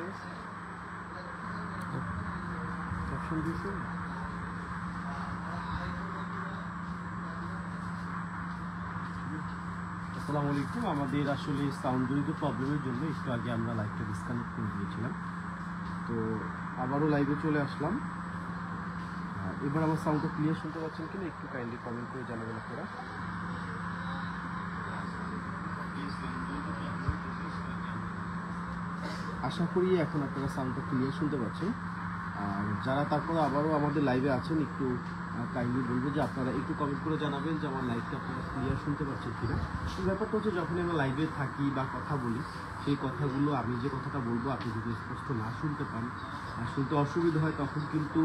আসসালামু আলাইকুম। আমাদের আসলে সাউন্ডজনিত প্রবলেমের জন্য একটু আগে আমরা লাইভটা ডিসকানেক্ট করে দিয়েছিলাম, তো আবারও লাইভে চলে আসলাম। এবার আমার সাউন্ডটা ক্লিয়ার শুনতে পাচ্ছেন কিনা একটু কাইন্ডলি কমেন্ট করে জানাবেন আপনারা। আশা করি এখন আপনারা সাউন্ডটা ক্লিয়ার শুনতে পাচ্ছেন। আর যারা তারপরে আবারও আমাদের লাইভে আছেন একটু কাইন্ডলি বলবো যে আপনারা একটু কমেন্ট করে জানাবেন যে আমার লাইভটা আপনারা ক্লিয়ার শুনতে পাচ্ছেন কিনা। তো ব্যাপারটা হচ্ছে যখনই আমরা লাইভে থাকি বা কথা বলি, সেই কথাগুলো আমি যে কথাটা বলবো আপনি যদি স্পষ্ট না শুনতে পান, শুনতে অসুবিধা হয়, তখন কিন্তু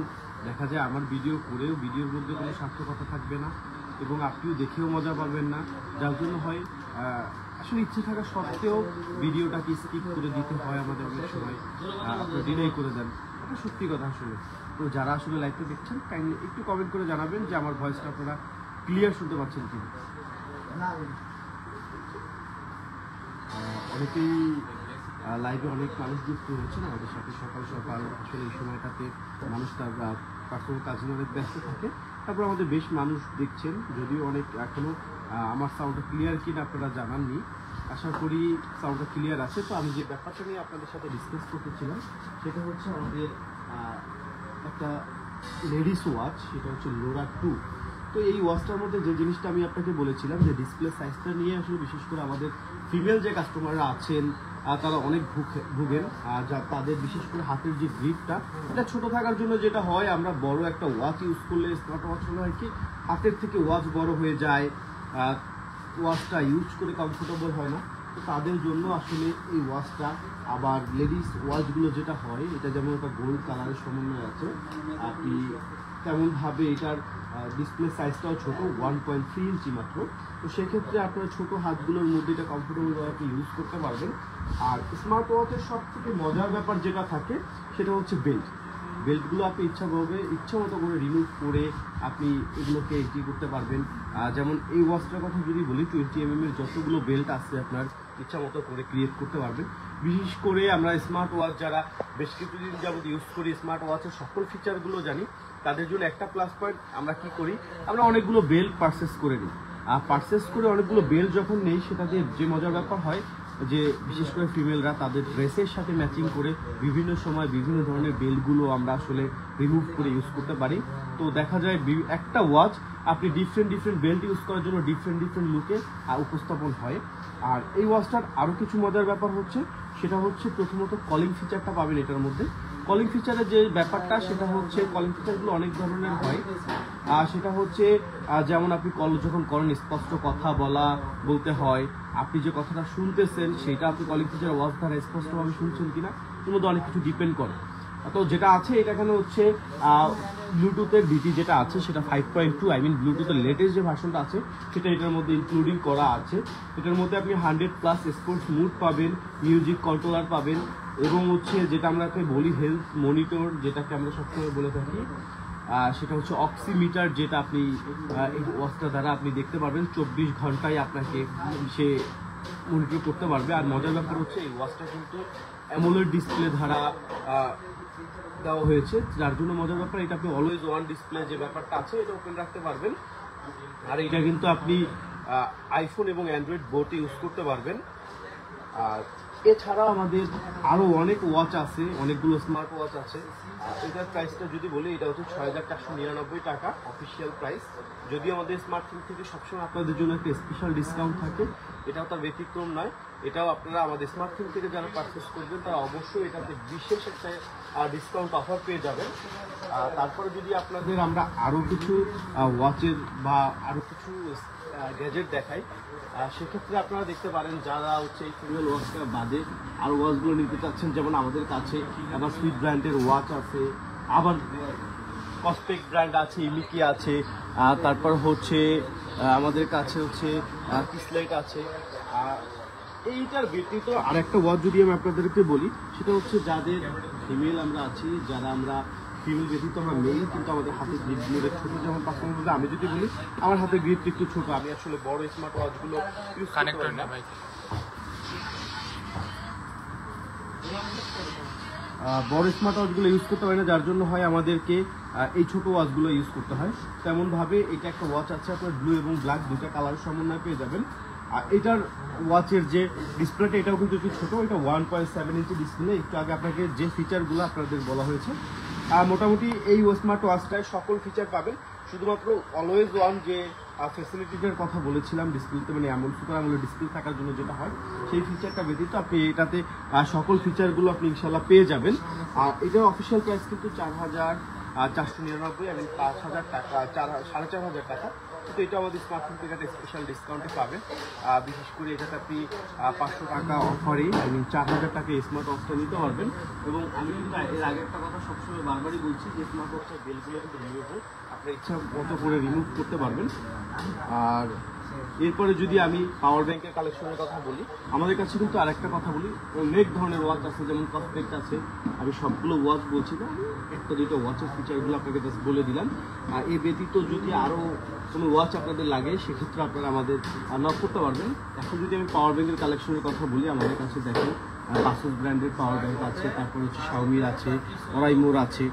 দেখা যায় আমার ভিডিও করেও ভিডিওর মধ্যে কোনো সার্থকতা থাকবে না এবং আপনিও দেখেও মজা পাবেন না। যার জন্য হয় আসলে ইচ্ছে থাকা সত্ত্বেও ভিডিওটাকে স্কিপ করে দিতে হয় আমাদের অনেক সময়, আপনারা ডিনাই করে দেন। এটা সত্যি কথা আসলে। তো যারা আসলে লাইভটা দেখছেন কাইন্ডলি একটু কমেন্ট করে জানাবেন যে আমার ভয়েসটা আপনারা ক্লিয়ার শুনতে পাচ্ছেন কিনা। অনেকেই লাইভে অনেক মানুষ যুক্ত হয়েছেন আমাদের সাথে সকাল সকাল। আসলে এই সময়টাতে মানুষ তার পার্সোনাল কাজে অনেক ব্যস্ত থাকে, তারপর আমাদের বেশ মানুষ দেখছেন, যদিও অনেক এখনও আমার সাউন্ডটা ক্লিয়ার কিনা আপনারা জানাননি। আশা করি সাউন্ডটা ক্লিয়ার আছে। তো আমি যে ব্যাপারটা নিয়ে আপনাদের সাথে ডিসকাস করতেছিলাম সেটা হচ্ছে আমাদের একটা লেডিস ওয়াচ, সেটা হচ্ছে লোরা 2। তো এই ওয়াচটার মধ্যে যে জিনিসটা আমি আপনাকে বলেছিলাম যে ডিসপ্লে সাইজটা নিয়ে আসলে বিশেষ করে আমাদের ফিমেল যে কাস্টমাররা আছেন তারা অনেক ভুগেন। যা তাদের বিশেষ করে হাতের যে গ্রিপটা এটা ছোট থাকার জন্য যেটা হয়, আমরা বড় একটা ওয়াচ ইউজ করলে স্মার্ট ওয়াচ হলে হয় কি হাতের থেকে ওয়াচ বড় হয়ে যায়, ওয়াচটা ইউজ করে কমফোর্টেবল হয় না। তো তাদের জন্য আসলে এই ওয়াচটা, আবার লেডিস ওয়াচগুলো যেটা হয় এটা যেমন একটা গোল্ড কালারের সমন্বয় আছে, আপনি তেমনভাবে এটার ডিসপ্লে সাইজটাও ছোট, 1.3 ইঞ্চি মাত্র। তো সেক্ষেত্রে আপনার ছোট হাতগুলোর মধ্যে এটা কমফোর্টেবলভাবে আপনি ইউজ করতে পারবেন। আর স্মার্ট ওয়াচের সব থেকে মজার ব্যাপার যেটা থাকে সেটা হচ্ছে বেল্টগুলো আপনি ইচ্ছা মতো করে রিমুভ করে আপনি এগুলোকে কি করতে পারবেন। যেমন এই ওয়াচটার কথা যদি বলি, 20mm এর যতগুলো বেল্ট আছে আপনার ইচ্ছা মতো করে ক্রিয়েট করতে পারবেন। বিশেষ করে আমরা স্মার্ট ওয়াচ যারা বেশ কিছুদিন যাবত ইউজ করি, স্মার্ট ওয়াচের সকল ফিচারগুলো জানি, তাদের জন্য একটা প্লাস পয়েন্ট আমরা কি করি, আমরা অনেকগুলো বেল্ট পারচেস করে নিই। আর পারচেস করে অনেকগুলো বেল্ট যখন নেই, সেটা দিয়ে যে মজার ব্যাপার হয় যে বিশেষ করে ফিমেলরা তাদের ড্রেসের সাথে ম্যাচিং করে বিভিন্ন সময় বিভিন্ন ধরনের বেল্টগুলো আমরা আসলে রিমুভ করে ইউজ করতে পারি। তো দেখা যায় একটা ওয়াচ আপনি ডিফারেন্ট বেল্ট ইউজ করার জন্য ডিফারেন্ট লুকে উপস্থাপন হয়। আর এই ওয়াচটার আরও কিছু মজার ব্যাপার হচ্ছে, সেটা হচ্ছে প্রথমত কলিং ফিচারটা পাবেন এটার মধ্যে। কলিং ফিচারের যে ব্যাপারটা সেটা হচ্ছে, কলিং ফিচারগুলো অনেক ধরনের হয়। সেটা হচ্ছে যেমন আপনি কল যখন করেন স্পষ্ট কথা বলতে হয়, আপনি যে কথাটা শুনতেছেন সেটা আপনি কলিং ফিচার ওয়াচ দ্বারা স্পষ্টভাবে শুনছেন কিনা এর মধ্যে অনেক কিছু ডিপেন্ড করে। তো যেটা আছে এটা এখানে হচ্ছে ব্লুটুথের ডিটি যেটা আছে সেটা 5.2, ব্লুটুথের লেটেস্ট যে ভার্সনটা আছে সেটা এটার মধ্যে ইনক্লুডিং করা আছে। এটার মধ্যে আপনি 100+ স্পোর্টস মুড পাবেন, মিউজিক কন্ট্রোলার পাবেন, এবং হচ্ছে যেটা আমরাকে বলি হেলথ মনিটর, যেটাকে আমরা সবসময় বলে থাকি, সেটা হচ্ছে অক্সিমিটার, যেটা আপনি এই ওয়াচটা দ্বারা আপনি দেখতে পারবেন 24 ঘন্টায় আপনাকে সে মনিটর করতে পারবে। আর মজার ব্যাপার হচ্ছে এই ওয়াচটা কিন্তু অ্যামোলেড ডিসপ্লে দ্বারা দেওয়া হয়েছে, যার জন্য মজার ব্যাপার এটা আপনি অলওয়েজ ওয়ান ডিসপ্লে যে ব্যাপারটা আছে এটা ওপেন রাখতে পারবেন। আর এটা কিন্তু আপনি আইফোন এবং অ্যান্ড্রয়েড বোথে ইউজ করতে পারবেন। আর এছাড়াও আমাদের আরও অনেক ওয়াচ আছে, অনেকগুলো স্মার্ট ওয়াচ আছে। এটার প্রাইসটা যদি বলি, এটা হচ্ছে 6499 টাকা অফিসিয়াল প্রাইস। যদি আমাদের স্মার্টফোন থেকে সবসময় আপনাদের জন্য একটা স্পেশাল ডিসকাউন্ট থাকে, এটাও তার ব্যতিক্রম নয়। এটাও আপনারা আমাদের স্মার্টফোন থেকে যারা পারচেস করবেন তারা অবশ্যই এটাতে বিশেষ একটা ডিসকাউন্ট অফার পেয়ে যাবেন। তারপরে যদি আপনাদের আমরা আরও কিছু ওয়াচের বা আরও কিছু গ্যাজেট দেখাই, সেক্ষেত্রে আপনারা দেখতে পারেন যারা হচ্ছে এই ফিমেল ওয়াচটা বাদে আরও ওয়াচগুলো নিতে চাচ্ছেন, যেমন আমাদের কাছে আবার সুইট ব্র্যান্ডের ওয়াচ আছে, আবার কসপেক ব্র্যান্ড আছে, ইমিকি আছে, তারপর হচ্ছে আমাদের কাছে হচ্ছে কিসলাইট আছে। এইটার ব্যতীত আরেকটা ওয়াচ যদি আমি আপনাদেরকে বলি, সেটা হচ্ছে যাদের ফিমেল আমরা আছি, যারা আমরা ফিমেল ব্যতীত আমরা মেল, কিন্তু আমাদের হাতের গ্রিপগুলো ছোটো, যেমন পার্সোনালি আমি যদি বলি আমার হাতের গ্রিপটা একটু ছোটো, আমি আসলে বড় স্মার্ট ওয়াচগুলো ইউজ করতে পারি না। বড় স্মার্ট ওয়াচগুলো ইউজ করতে পারি না, যার জন্য হয় আমাদেরকে এই ছোট ওয়াচগুলো ইউজ করতে হয়। তেমনভাবে এটা একটা ওয়াচ আছে, আপনার ব্লু এবং ব্ল্যাক দুইটা কালার সমন্বয় পেয়ে যাবেন। আর এটার ওয়াচের যে ডিসপ্লেটা এটাও কিন্তু একটু ছোটো, এটা 1.7 ইঞ্চি ডিসপ্লে। একটু আগে আপনাকে যে ফিচারগুলো আপনাদের বলা হয়েছে, আর মোটামুটি এই স্মার্ট ওয়াচটায় সকল ফিচার পাবেন। শুধুমাত্র অলওয়েজ ওয়ান যে ফ্যাসিলিটিটার কথা বলেছিলাম ডিসপ্লেতে, মানে এমন সুপার আমলে ডিসপ্লে থাকার জন্য যেটা হয় সেই ফিচারটা ব্যতীত আপনি এটাতে সকল ফিচারগুলো আপনি ইনশাল্লাহ পেয়ে যাবেন। আর এটার অফিসিয়াল প্রাইস কিন্তু 4,499 এবং 5,000 টাকা, 4,500 টাকা। কিন্তু এটা আমাদের স্মার্টফোন থেকে একটা স্পেশাল ডিসকাউন্টে পাবেন। বিশেষ করে এটাতে আপনি 500 টাকা অফারে 4,000 টাকা স্মার্ট ওয়াচটা নিতে পারবেন। এবং আমি কিন্তু এর আগে একটা কথা সবসময় বারবারই বলছি যে স্মার্ট ওয়াচের বেলগুলো কিন্তু রিমুভেবল, আপনার ইচ্ছা মতো করে রিমুভ করতে পারবেন। আর এরপরে যদি আমি পাওয়ার ব্যাংকের কালেকশনের কথা বলি, আমাদের কাছে কিন্তু আরেকটা কথা বলি, অনেক ধরনের ওয়াচ আছে, যেমন কসপেক্ট আছে। আমি সবগুলো ওয়াচ বলছি না, একটা দুটো ওয়াচের ফিচারগুলো আপনাকে জাস্ট বলে দিলাম। আর এ ব্যতীত যদি আরও কোনো ওয়াচ আপনাদের লাগে সেক্ষেত্রে আপনারা আমাদের নক করতে পারবেন। এখন যদি আমি পাওয়ার ব্যাংকের কালেকশনের কথা বলি, আমাদের কাছে দেখেন আসুস ব্র্যান্ডের পাওয়ার ব্যাংক আছে, তারপর হচ্ছে শাওমির আছে, অরাইমোর আছে।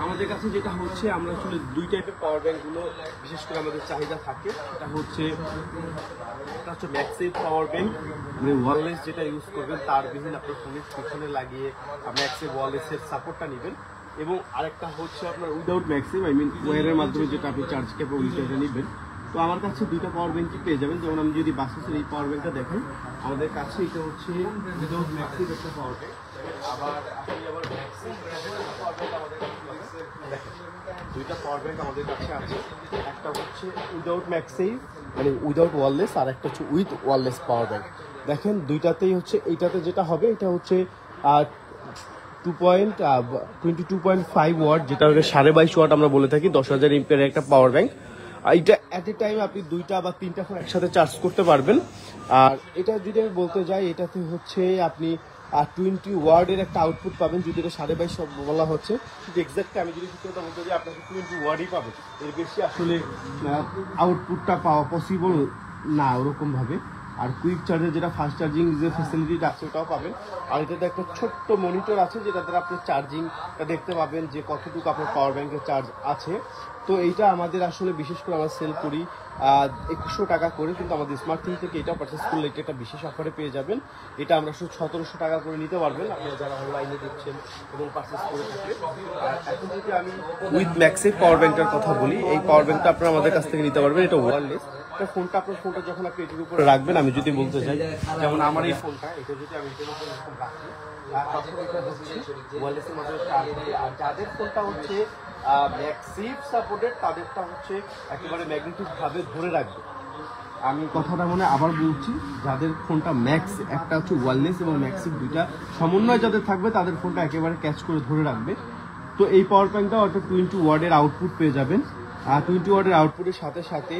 আমাদের কাছে যেটা হচ্ছে, আমরা আসলে দুই টাইপের পাওয়ার ব্যাংকগুলো বিশেষ করে আমাদের চাহিদা থাকে। এটা হচ্ছে ম্যাক্সেভ পাওয়ার ব্যাংক, মানে ওয়ারলেস যেটা ইউজ করবেন তার বিভিন্ন আপনার ফোনের পিছনে লাগিয়ে ম্যাক্সেভ ওয়ারলেসের সাপোর্টটা নেবেন। এবং আরেকটা হচ্ছে আপনার উইদাউট ম্যাক্সেভ, ওয়্যারের মাধ্যমে যেটা আপনি চার্জ ক্যাপাবিলিটিটা নেবেন। তো আমার কাছে দুইটা পাওয়ার ব্যাংকই পেয়ে যাবেন। যেমন আমি যদি বাসেসের এই পাওয়ার ব্যাংকটা দেখাই, আমাদের কাছে এটা হচ্ছে উইদাউট ম্যাক্সেভ একটা পাওয়ার ব্যাংক। আবার আপনি আবার ম্যাক্সেভ পাওয়ার ব্যাংক আমাদের কাছে দেখেন, দুইটা পাওয়ার ব্যাংক আমাদের কাছে আছে। একটা হচ্ছে উইদাউট ম্যাক্সেভ মানে উইদাউট ওয়ারলেস, আর একটা হচ্ছে উইথ ওয়ারলেস পাওয়ার ব্যাংক। দেখেন দুইটাতেই হচ্ছে, এইটাতে যেটা হবে এটা হচ্ছে 22.5 ওয়াট, যেটা 22.5 ওয়াট আমরা বলে থাকি, 10,000 এমপিয়ারের একটা পাওয়ার ব্যাংক। এটা অ্যাট এ টাইম আপনি 2টা বা 3টা ফোন একসাথে চার্জ করতে পারবেন। আর এটা যদি আমি বলতে যাই, এটাতে হচ্ছে আপনি 20 ওয়ার্ডের একটা আউটপুট পাবেন। যদি এটা 22.5 বলা হচ্ছে, কিন্তু এক্স্যাক্টলি আমি যদি সত্যি কথা বলতে যাই, আপনাকে 20 ওয়ার্ডই পাবেন। এর বেশি আসলে আউটপুটটা পাওয়া পসিবল না ওরকমভাবে। আর কুইক চার্জের যেটা ফাস্ট চার্জিং যে ফ্যাসিলিটিটা আছে ওটাও পাবেন। আর এটাতে একটা ছোট্ট মনিটর আছে, যেটা দ্বারা আপনি চার্জিংটা দেখতে পাবেন যে কতটুকু আপনার পাওয়ার ব্যাংকের চার্জ আছে। তো এইটা আমাদের আসলে বিশেষ করে আমরা সেল করি 2100 টাকা করে, কিন্তু আমাদের স্মার্টফোন থেকে এটা পারচেস করলে এটা একটা বিশেষ অফারে পেয়ে যাবেন। এটা আমরা শুধু 1700 টাকা করে নিতে পারবেন আপনারা যারা অনলাইনে দেখছেন এবং পারচেস করে থাকবেন। আর এখন যদি আমি উইথ ম্যাক্সেভ পাওয়ার ব্যাংকটার কথা বলি, এই পাওয়ার ব্যাংকটা আপনারা আমাদের কাছ থেকে নিতে পারবেন। এটা ওয়্যারলেস। এটা ফোনটা আপনার ফোনটা যখন আপনি এটির উপরে রাখবেন, আমি যদি বলতে চাই যেমন আমার এই ফোনটা, এটা যদি আমি এটির উপরে রাখি তখন এটা হচ্ছে ওয়্যারলেসের মাধ্যমে চার্জ হবে। আর যাদের ফোনটা হচ্ছে ম্যাক্সিভ সাপোর্টেড, তাদেরটা হচ্ছে একেবারে ম্যাগনেটিক ভাবে ধরে রাখবে। আমি কথাটা মনে আবার বলছি, যাদের ফোনটা ম্যাক্স, একটা হচ্ছে ওয়্যারলেস এবং ম্যাক্সিভ দুইটা সমন্বয় যাদের থাকবে, তাদের ফোনটা একেবারে ক্যাচ করে ধরে রাখবে। তো এই পাওয়ার ব্যাংকটাও একটা 20 ওয়ার্ডের আউটপুট পেয়ে যাবেন। 20 ওয়াটের আউটপুটের সাথে সাথে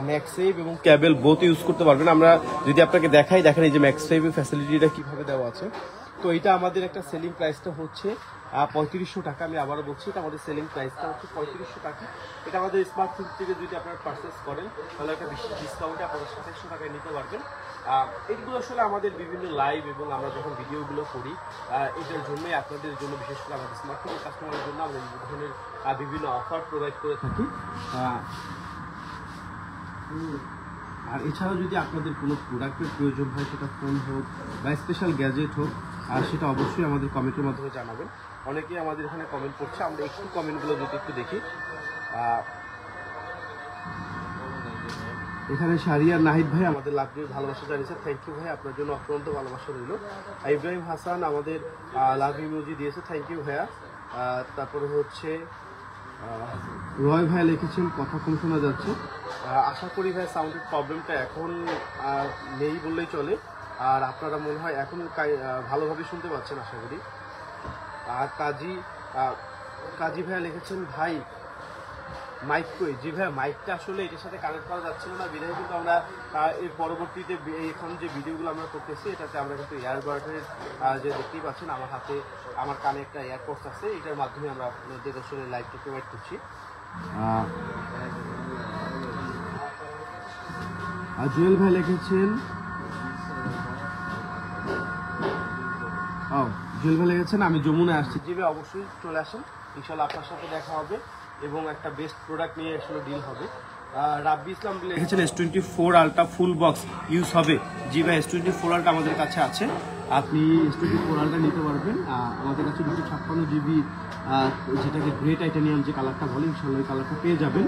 ম্যাক্সেভ এবং ক্যাবেল বোথ ইউজ করতে পারবেন। আমরা যদি আপনাকে দেখাই, দেখেন এই যে ম্যাক্সেভের ফ্যাসিলিটিটা কিভাবে দেওয়া আছে। তো এটা আমাদের একটা সেলিং প্রাইসটা হচ্ছে 3500 টাকা। আমি আবারও বলছি, এটা আমাদের সেলিং প্রাইসটা হচ্ছে 3500 টাকা। এটা আমাদের স্মার্টফোন থেকে যদি আপনারা পারচেস করেন তাহলে একটা বিশেষ ডিসকাউন্টে আপনারা 2700 টাকায় নিতে পারবেন। এগুলো আসলে আমাদের বিভিন্ন লাইভ এবং আমরা যখন ভিডিওগুলো করি এটার জন্যই, আপনাদের জন্য, বিশেষ করে আমাদের স্মার্টফোনের কাস্টমারের জন্য আমরা এই ধরনের বিভিন্ন অফার প্রোভাইড করে থাকি। আর এছাড়াও যদি আপনাদের কোনো প্রোডাক্টের প্রয়োজন হয়, সেটা ফোন হোক বা স্পেশাল গ্যাজেট হোক, আর সেটা অবশ্যই আমাদের কমেন্টের মাধ্যমে জানাবেন। অনেকেই আমাদের এখানে কমেন্ট করছে, আমরা একটু কমেন্টগুলো যদি একটু দেখি। এখানে শারিয়ার নাহিদ ভাই আমাদের লাভলির ভালোবাসা জানিয়েছে, থ্যাংক ইউ ভাই, আপনার জন্য অত্যন্ত ভালোবাসা রইল। ইব্রাহিম হাসান আমাদের লাভ ইমোজি দিয়েছে, থ্যাংক ইউ ভাইয়া। তারপরে হচ্ছে রয় ভাই লিখেছেন কথা কম শোনা যাচ্ছে। আশা করি ভাই সাউন্ডের প্রবলেমটা এখন নেই বললেই চলে, আর আপনারা মনে হয় এখন ভালোভাবে শুনতে পাচ্ছেন আশা করি। আর কাজী ভাইয়া লিখেছেন ভাই মাইক কই। জি ভাইয়া, মাইকটা আসলে এটার সাথে কানেক্ট করা যাচ্ছিল না, বিধায় কিন্তু আমরা এর পরবর্তীতে এখন যে ভিডিওগুলো আমরা করতেছি এটাতে আমরা কিন্তু এয়ারবাডের যে দেখতেই পাচ্ছেন আমার হাতে, আমার কানে একটা এয়ারপোর্টস আছে, এটার মাধ্যমে আমরা আপনাদের আসলে লাইভটা প্রোভাইড করছি। আর জুয়েল ভাই লিখেছেন জুয়েল ভাই লেগেছেন আমি যমুনায় আসছি। জি ভাই অবশ্যই চলে আসেন, ইনশাল্লাহ আপনার সাথে দেখা হবে এবং একটা বেস্ট প্রোডাক্ট নিয়ে আসলে ডিল হবে। রাব্বি ইসলাম লিখেছেন S24 ultra full box use হবে। জি ভাই S24 আলট্রা আমাদের কাছে আছে, আপনি S24 আলট্রা নিতে পারবেন। আমাদের কাছে 256 GB যেটাকে গ্রে টাইটানিয়াম যে কালারটা বলে, ইনশাল্লাহ ওই কালারটা পেয়ে যাবেন।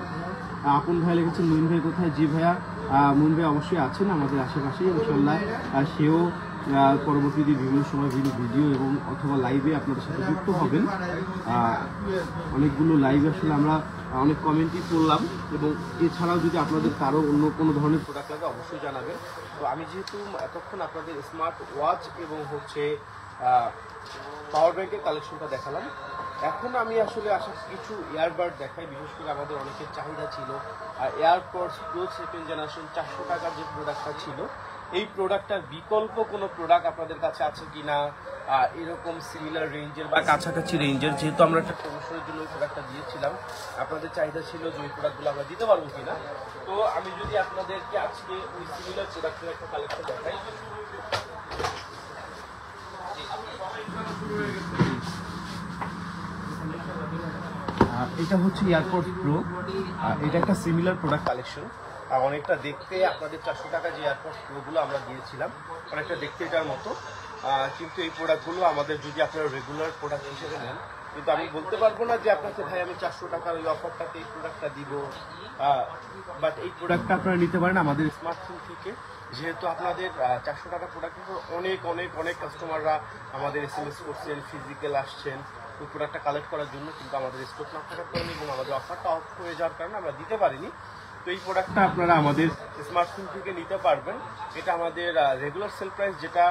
আপন ভাই লিখেছেন মুইন ভাই কোথায়? জি ভাইয়া মুইন ভাই অবশ্যই আছেন আমাদের আশেপাশে, ইনশাল্লাহ সেও পরবর্তীতে বিভিন্ন সময় ভিডিও এবং অথবা লাইভে আপনাদের সাথে যুক্ত হবেন। অনেকগুলো লাইভ আসলে আমরা অনেক কমেন্টই করলাম, এবং এছাড়াও যদি আপনাদের কারো অন্য কোনো ধরনের প্রোডাক্ট লাগে অবশ্যই জানাবেন। তো আমি যেহেতু এতক্ষণ আপনাদের স্মার্ট ওয়াচ এবং হচ্ছে পাওয়ার ব্যাংকের কালেকশনটা দেখালাম, এখন আমি আসলে কিছু এয়ারবাড দেখাই। বিশেষ করে আমাদের অনেকের চাহিদা ছিল এয়ারপডস প্রো সেকেন্ড জেনারেশন 400 টাকার যে প্রোডাক্টটা ছিল, এই প্রোডাক্টটার বিকল্প কোনো প্রোডাক্ট আপনাদের কাছে আছে কিনা, এরকম সিমিলার রেঞ্জের বা কাছাকাছি রেঞ্জের। যেহেতু আমরা একটা প্রমোশনের জন্য ওই প্রোডাক্টটা দিয়েছিলাম, আপনাদের চাহিদা ছিল যে ওই প্রোডাক্টগুলো আমরা দিতে পারবো কিনা। তো আমি যদি আপনাদেরকে আজকে ওই সিমিলার প্রোডাক্টের একটা কালেকশন দেখাই। এটা হচ্ছে এয়ারপডস প্রো, এটা একটা সিমিলার প্রোডাক্ট কালেকশন। অনেকটা দেখতে আপনাদের 400 টাকা যে এয়ারপডস প্রোগুলো আমরা দিয়েছিলাম অনেকটা দেখতে এটার মতো, কিন্তু এই প্রোডাক্টগুলো আমাদের যদি আপনারা রেগুলার প্রোডাক্ট হিসেবে নেন, কিন্তু আমি বলতে পারবো না যে আপনাকে ভাই আমি 400 টাকার ওই অফারটাতে এই প্রোডাক্টটা দিব। বাট এই প্রোডাক্টটা আপনারা নিতে পারেন আমাদের স্মার্টফোন থেকে। যেহেতু আপনাদের 400 টাকা প্রোডাক্টের অনেক অনেক অনেক কাস্টমাররা আমাদের SMS করছেন, ফিজিক্যাল আসছেন ওই প্রোডাক্টটা কালেক্ট করার জন্য, কিন্তু আমাদের স্টক না থাকার কারণে এবং আমাদের অফারটা অফ হয়ে যাওয়ার কারণে আমরা দিতে পারিনি। তো এই প্রোডাক্টটা আপনারা আমাদের স্মার্টফোন থেকে নিতে পারবেন। এটা আমাদের রেগুলার সেল প্রাইস যেটা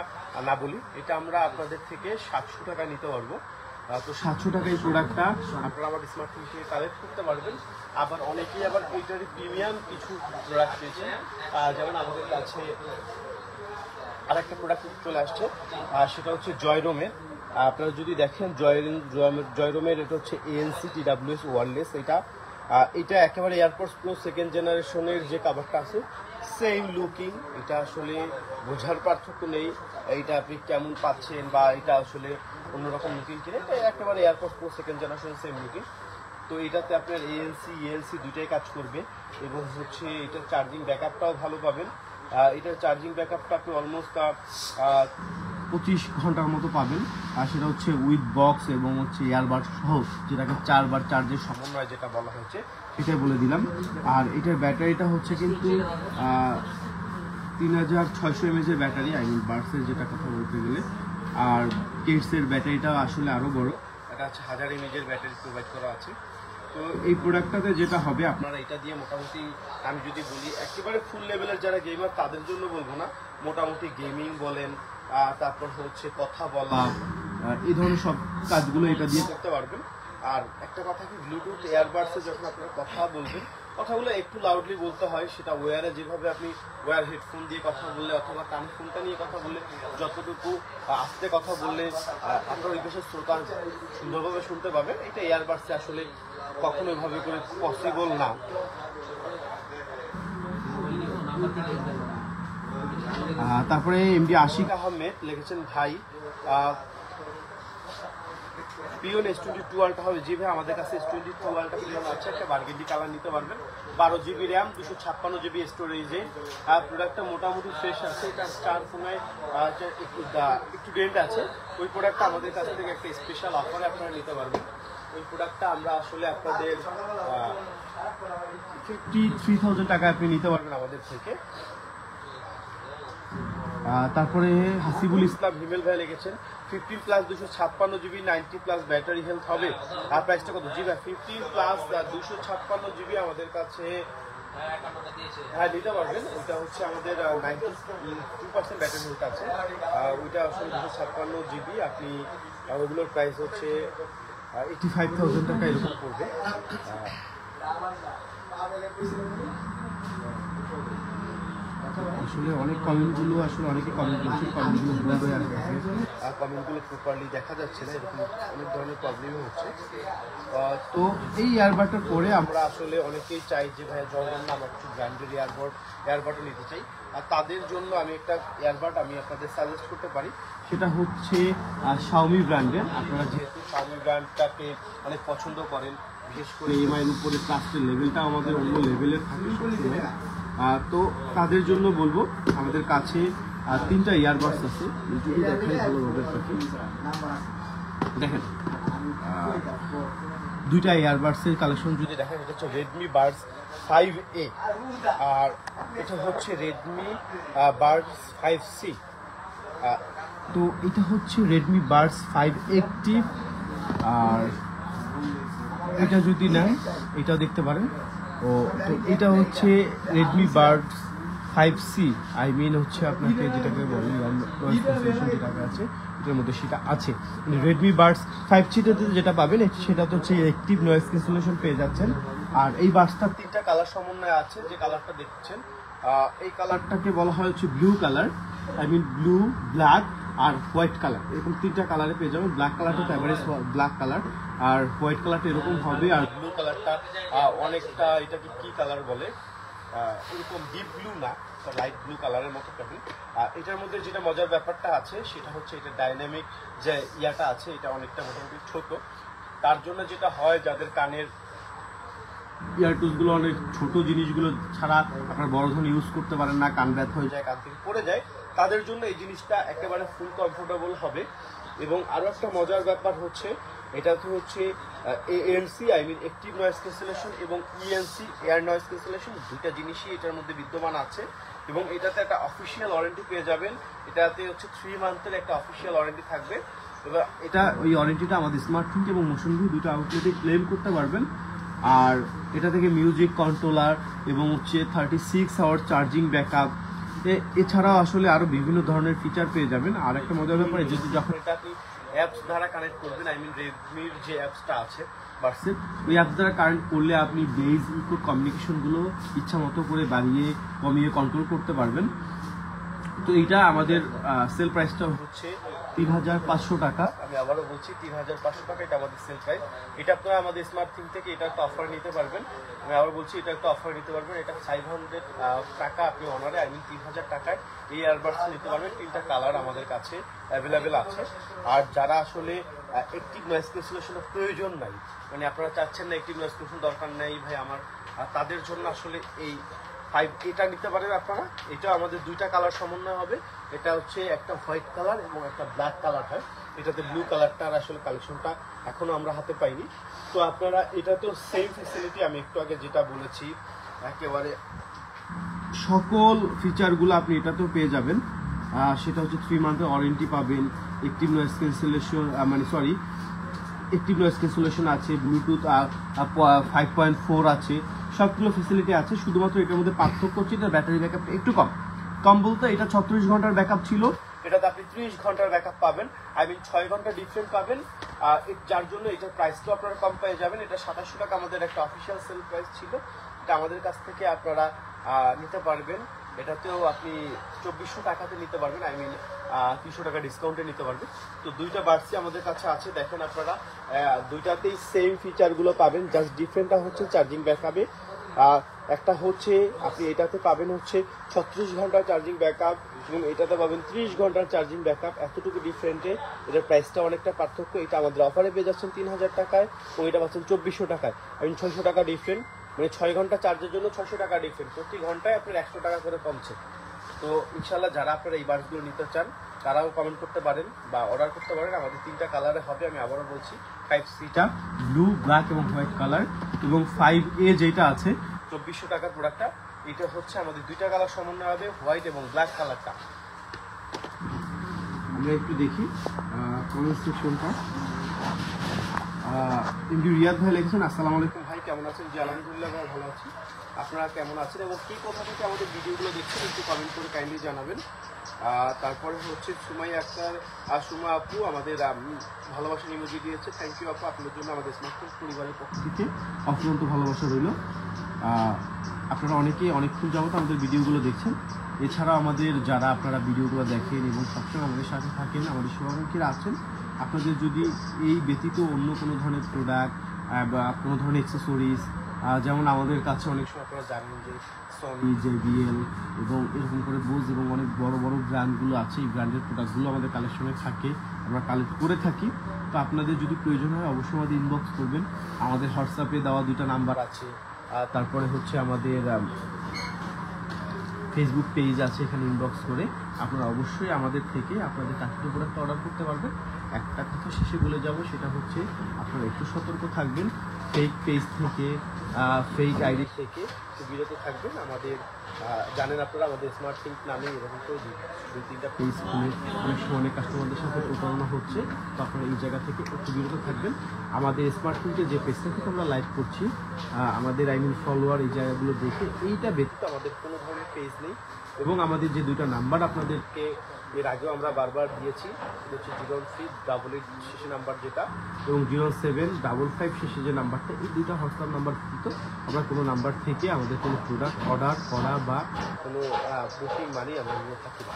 না বলি, এটা আমরা আপনাদের থেকে 700 টাকা নিতে পারবো। তো 700 টাকা এই প্রোডাক্টটা আপনারা আমাদের স্মার্টফোন থেকে কালেক্ট করতে পারবেন। আবার অনেকেই আবার এইটারই প্রিমিয়াম কিছু প্রোডাক্ট পেয়েছে, যেমন আমাদের কাছে আরেকটা প্রোডাক্ট চলে আসছে, সেটা হচ্ছে জয়রোমের। আপনারা যদি দেখেন জয়রোমের এটা হচ্ছে ANC TWS ওয়ারলেস। এটা একেবারে এয়ারপডস প্রো সেকেন্ড জেনারেশনের যে কাভারটা আছে সেম লুকিং। এটা আসলে বোঝার পার্থক্য নেই এইটা আপনি কেমন পাচ্ছেন বা এটা আসলে অন্যরকম লুকিং কিনে, এটা একেবারে AirPods pro second generation same looking. তো এটাতে আপনার ANC ELC দুইটাই কাজ করবে, এবং হচ্ছে এটার চার্জিং ব্যাকআপটাও ভালো পাবেন। এটার চার্জিং ব্যাকআপটা আপনি অলমোস্ট 25 ঘন্টার মতো পাবেন, আর সেটা হচ্ছে উইথ বক্স এবং হচ্ছে এয়ারবাড সহ, যেটাকে 4 বার চার্জের সমন্বয় যেটা বলা হয়েছে সেটাই বলে দিলাম। আর এটার ব্যাটারিটা হচ্ছে কিন্তু 3600 mAh এর ব্যাটারি, বার্সের যেটা কথা বলতে গেলে। আর কেটসের ব্যাটারিটা আসলে আরও বড়, এটা হচ্ছে 1000 mAh এর ব্যাটারি প্রোভাইড করা আছে। তো এই প্রোডাক্টটাতে যেটা হবে আপনারা এটা দিয়ে মোটামুটি, আমি যদি বলি একেবারে ফুল লেভেলের যারা গেমার তাদের জন্য বলবো না, মোটামুটি গেমিং বলেন, তারপর হচ্ছে কথা বলা, এই ধরনের সব কাজগুলো এটা দিয়ে করতে পারবেন। আর একটা কথা কি, ব্লুটুথ এয়ারবাডসে যখন আপনারা কথা বলবেন, কথাগুলো একটু লাউডলি বলতে হয়। সেটা ওয়্যারে যেভাবে আপনি ওয়্যার হেডফোন দিয়ে কথা বললে অথবা কান ফোনটা নিয়ে কথা বললে যতটুকু আস্তে কথা বললে আপনার ওই দেশের শ্রোতা সুন্দরভাবে শুনতে পাবেন, এটা এয়ারবাডসে আসলে কখনো এভাবে করে পসিবল না। তারপরে MD আশিক আহমেদ লিখেছেন ভাই পিওন S22 আলট্রা হবে। জি ভাই আমাদের কাছে S22 আলট্রা পিওন আছে, একটা বার্গেন্ডি কালার নিতে পারবেন, 12 GB র্যাম 256 GB স্টোরেজে। প্রোডাক্টটা মোটামুটি ফ্রেশ আছে, এটা স্টার ফোনায় একটু ডেন্ট আছে। ওই প্রোডাক্টটা আমাদের কাছ থেকে একটা স্পেশাল অফারে আপনারা নিতে পারবেন। ওই প্রোডাক্টটা আমরা আসলে আপনাদের 53,000 টাকা আপনি নিতে পারবেন আমাদের থেকে। তারপরে হাসিবুল ইসলাম হিমেল ভাই লিখেছেন 15 plus 256 GB 90 plus battery health হবে। আর প্রাইসটা কত? জি ভাই 15 প্লাস 256 GB আমাদের কাছে হ্যাঁ নিতে পারবেন। ওইটা হচ্ছে আমাদের 92% ব্যাটারি হেলথ আছে। ওইটা আসলে 256 GB, আপনি ওগুলোর প্রাইস হচ্ছে 85,000 টাকা এরকম পড়বে। আসলে অনেক কমেন্টগুলো আসলে অনেকে কমেন্ট করছে, কমেন্টগুলো ভুল হয়ে আসছে, কমেন্টগুলো প্রপারলি দেখা যাচ্ছে না, এরকম অনেক ধরনের প্রবলেমও হচ্ছে। তো এই ইয়ারবাডটার পরে আমরা আসলে অনেকেই চাই যে ভাইয়া জর্ডান না, আমরা একটু ব্র্যান্ডের ইয়ারবাডও নিতে চাই। আর তাদের জন্য আমি একটা ইয়ারবাড আমি আপনাদের সাজেস্ট করতে পারি, সেটা হচ্ছে শাওমি ব্র্যান্ডের। আপনারা যেহেতু শাওমি ব্র্যান্ডটাকে অনেক পছন্দ করেন, বিশেষ করে এমআইয়ের উপরে ট্রাস্টের লেভেলটা আমাদের অন্য লেভেলের থাকে সবসময়, তো তাদের জন্য বলবো আমাদের কাছে 3টা ইয়ারবাডস আছে। যদি দেখাই ভালো রোডের থাকে, দেখেন 2টা ইয়ারবাডসের কালেকশন যদি দেখেন, এটা হচ্ছে রেডমি বাডস 5A আর এটা হচ্ছে রেডমি বাডস 5C। তো এটা হচ্ছে রেডমি বাডস 5 অ্যাক্টিভ, আর এটা যদি নেন এটাও দেখতে পারেন। তো এটা হচ্ছে Redmi Buds 5C, I mean হচ্ছে আপনাকে যেটাকে বলি যেটাকে আছে এটার মধ্যে সেটা আছে। রেডমি বাডস 5Cটাতে যেটা পাবেন সেটা তো হচ্ছে অ্যাক্টিভ নয়েজ ক্যান্সেলেশন পেয়ে যাচ্ছেন। আর এই বাডসটার 3টা কালার সমন্বয় আছে, যে কালারটা দেখছেন এই কালারটাকে বলা হয় হচ্ছে blue colour, I mean blue, black আর হোয়াইট কালার, এরকম 3টা কালারে পেয়ে যাবেন। ব্ল্যাক কালারটা তো অ্যাভারেজ ব্ল্যাক কালার, আর হোয়াইট কালারটা এরকম হবে, আর ব্লু কালারটা অনেকটা এটাকে কি কালার বলে, এরকম ডিপ ব্লু না, লাইট ব্লু কালারের মতো পাবেন। এটার মধ্যে যেটা মজার ব্যাপারটা আছে সেটা হচ্ছে এটা ডাইনামিক যে ইয়াটা আছে এটা অনেকটা মোটামুটি ছোট, তার জন্য যেটা হয় যাদের কানের ইয়ারটুসগুলো অনেক ছোট জিনিসগুলো ছাড়া আপনার বড় ধরনের ইউজ করতে পারেন না, কান ব্যথা হয়ে যায়, কান থেকে পড়ে যায়, তাদের জন্য এই জিনিসটা একেবারে ফুল কমফোর্টেবল হবে। এবং আরও একটা মজার ব্যাপার হচ্ছে এটাতে হচ্ছে ANC I mean active noise cancellation এবং ENC এয়ার নয়েজ ক্যান্সেলেশন, 2টা জিনিসই এটার মধ্যে বিদ্যমান আছে। এবং এটাতে একটা অফিসিয়াল ওয়ারেন্টি পেয়ে যাবেন, এটাতে হচ্ছে 3 মান্থের একটা অফিসিয়াল ওয়ারেন্টি থাকবে। এবার এটা ওই ওয়ারেন্টিটা আমাদের স্মার্টফোন এবং মোশন ভিউ 2টা আউটলেটে ক্লেম করতে পারবেন। আর এটা থেকে মিউজিক কন্ট্রোলার এবং হচ্ছে 36 আওয়ার চার্জিং ব্যাকআপ, এছাড়াও আসলে আরও বিভিন্ন ধরনের ফিচার পেয়ে যাবেন। আর একটা মজার ব্যাপার, যদি যখন এটা আপনি অ্যাপস দ্বারা কানেক্ট করবেন, আই মিন রেডমির যে অ্যাপসটা আছে বাডসের, ওই অ্যাপস দ্বারা কানেক্ট করলে আপনি বেজ ইকো কমিউনিকেশনগুলো ইচ্ছা মতো করে বাড়িয়ে কমিয়ে কন্ট্রোল করতে পারবেন। তো এইটা আমাদের সেল প্রাইসটা হচ্ছে 3500 টাকা। আমি আবারও বলছি 3500 টাকা, এটা আমাদের সেল প্রাইস। এটা আপনারা আমাদের স্মার্ট থিং থেকে এটা একটা অফার নিতে পারবেন। আমি আবার বলছি এটা একটা অফার নিতে পারবেন, এটা 500 টাকা আপনি অনারে, আই মিন 3000 টাকায় এই ইয়ারবাডস নিতে পারবেন। 3টা কালার আমাদের কাছে অ্যাভেলেবেল আছে। আর যারা আসলে অ্যাক্টিভ নয়েজ ক্যান্সেলেশনের প্রয়োজন নাই, মানে আপনারা চাচ্ছেন না অ্যাক্টিভ নয়েজ ক্যান্সেলেশন দরকার নেই ভাই আমার, তাদের জন্য আসলে এই 5 এটা নিতে পারেন আপনারা। এটা আমাদের 2টা কালার সমন্বয় হবে, এটা হচ্ছে একটা হোয়াইট কালার এবং একটা ব্ল্যাক কালার হয়, এটাতে ব্লু কালারটার আসলে কালেকশনটা এখনো আমরা হাতে পাইনি। তো আপনারা এটাতেও সেম ফ্যাসিলিটি আমি একটু আগে যেটা বলেছি, একেবারে সকল ফিচারগুলো আপনি এটাতেও পেয়ে যাবেন। সেটা হচ্ছে 3 মান্থের ওয়ারেন্টি পাবেন, active noise cancellation active noise cancellation আছে, ব্লুটুথ 5.4 আছে, সবগুলো ফেসিলিটি আছে। শুধুমাত্র এটার মধ্যে পার্থক্য হচ্ছে এটা ব্যাটারি ব্যাকআপটা একটু কম বলতে এটা 36 ঘন্টার ব্যাকআপ ছিল, এটাতে আপনি 30 ঘন্টার ব্যাকআপ পাবেন, আই মিন 6 ঘন্টা ডিফারেন্ট পাবেন। যার জন্য এটার প্রাইসটাও আপনারা কম পেয়ে যাবেন। এটা 2700 টাকা আমাদের একটা অফিসিয়াল সেল প্রাইস ছিল, এটা আমাদের কাছ থেকে আপনারা নিতে পারবেন। এটাতেও আপনি 2400 টাকাতে নিতে পারবেন, আই মিন 300 টাকা ডিসকাউন্টে নিতে পারবেন। তো 2টা বাডসই আমাদের কাছে আছে, দেখেন আপনারা 2টাতেই সেম ফিচারগুলো পাবেন, জাস্ট ডিফারেন্টটা হচ্ছে চার্জিং ব্যাকআপে। একটা হচ্ছে আপনি এটাতে পাবেন হচ্ছে 36 ঘন্টার চার্জিং ব্যাকআপ এবং এটাতে পাবেন 30 ঘন্টার চার্জিং ব্যাকআপ, এতটুকু ডিফারেন্টে এটার প্রাইসটা অনেকটা পার্থক্য। এটা আমাদের অফারে পেয়ে যাচ্ছেন 3000 টাকায় এবং এটা পাচ্ছেন 2400 টাকায়, আই মিন 600 টাকা ডিফারেন্ট, মানে 6 ঘন্টা চার্জের জন্য 600 টাকা ডিফারেন্ট, প্রতি ঘন্টায় আপনার 100 টাকা করে কমছে। তো ইনশাল্লাহ যারা আপনারা এই বাডসগুলো নিতে চান তারাও কমেন্ট করতে পারেন বা অর্ডার করতে পারেন। আমাদের 3টা কালারে হবে, আমি আবারও বলছি 5Cটা ব্লু, ব্ল্যাক এবং হোয়াইট কালার, এবং 5A যেটা আছে 2400 টাকার প্রোডাক্টটা, এটা হচ্ছে আমাদের 2টা কালার সমন্বয় হবে, হোয়াইট এবং ব্ল্যাক কালারটা। আমরা একটু দেখি কমেন্ট সেকশনটা। এমডি রিয়াদ ভাই লিখেছেন, আসসালামু আলাইকুম ভাই, কেমন আছেন? জি আলহামদুলিল্লাহ ভাই ভালো আছি, আপনারা কেমন আছেন এবং কি কোথা থেকে আমাদের ভিডিওগুলো দেখছেন একটু কমেন্ট করে কাইন্ডলি জানাবেন। তারপরে হচ্ছে সুমাই আক্তার আর সুমা আপু আমাদের ভালোবাসার ইমোজি দিয়েছে, থ্যাংক ইউ আপু, আপনাদের জন্য আমাদের স্মার্টফোন পরিবারের পক্ষ থেকে অফুরন্ত ভালোবাসা রইল। আপনারা অনেকক্ষণ যাবত আমাদের ভিডিওগুলো দেখছেন। এছাড়া আমাদের যারা আপনারা ভিডিওগুলো দেখেন এবং সবসময় আমাদের সাথে থাকেন, আমাদের শুভাকাঙ্ক্ষীরা আছেন, আপনাদের যদি এই ব্যতীত অন্য কোনো ধরনের প্রোডাক্ট বা কোনো ধরনের অ্যাক্সেসরিজ, যেমন আমাদের কাছে অনেক সময় আপনারা জানেন যে সনি, JBL এবং এরকম করে বোজ এবং অনেক বড় বড় ব্র্যান্ডগুলো আছে, এই ব্র্যান্ডের প্রোডাক্টগুলো আমাদের কালেকশনে থাকে, আমরা কালেক্ট করে থাকি। তো আপনাদের যদি প্রয়োজন হয় অবশ্যই আমাদের ইনবক্স করবেন। আমাদের হোয়াটসঅ্যাপে দেওয়া 2টা নাম্বার আছে, তারপরে হচ্ছে আমাদের ফেসবুক পেজ আছে, এখানে ইনবক্স করে আপনারা অবশ্যই আমাদের থেকে আপনাদের কাস্টমার প্রোডাক্ট অর্ডার করতে পারবেন। একটা কথা শেষে বলে যাব, সেটা হচ্ছে আপনারা একটু সতর্ক থাকবেন, ফেক পেজ থেকে ফেক আইডি থেকে একটু বিরত থাকবেন। আমাদের জানেন আপনারা আমাদের স্মার্ট থিঙ্ক নামে এরকম করে 2-3টা পেজ খুলে অনেক সময় অনেক কাস্টমারদের সাথে প্রতারণা হচ্ছে। তো আপনারা এই জায়গা থেকে একটু বিরত থাকবেন। আমাদের স্মার্ট থিঙ্কের যে পেজটা থেকে আমরা লাইভ করছি, আমাদের ফলোয়ার এই জায়গাগুলো দেখে এইটা ব্যতীত আমাদের কোনো ধরনের পেজ নেই। এবং আমাদের যে 2টা নাম্বার আপনাদেরকে এর আগেও আমরা বারবার দিয়েছি, সেটা হচ্ছে 0388 শেষে নাম্বার যেটা, এবং 0755 শেষে যে নাম্বারটা, এই 2টা হোয়াটসঅ্যাপ নাম্বার কিন্তু আমরা কোনো নাম্বার থেকে আমাদের কোনো প্রোডাক্ট অর্ডার করা বা কোনো বুকিং মানি আমরা নিয়ে থাকি না।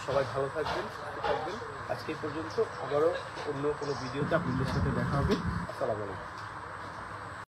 সবাই ভালো থাকবেন, সুস্থ থাকবেন। আজকে পর্যন্ত, আবারও অন্য কোনো ভিডিওতে আপনাদের সাথে দেখা হবে। আসসালামু আলাইকুম।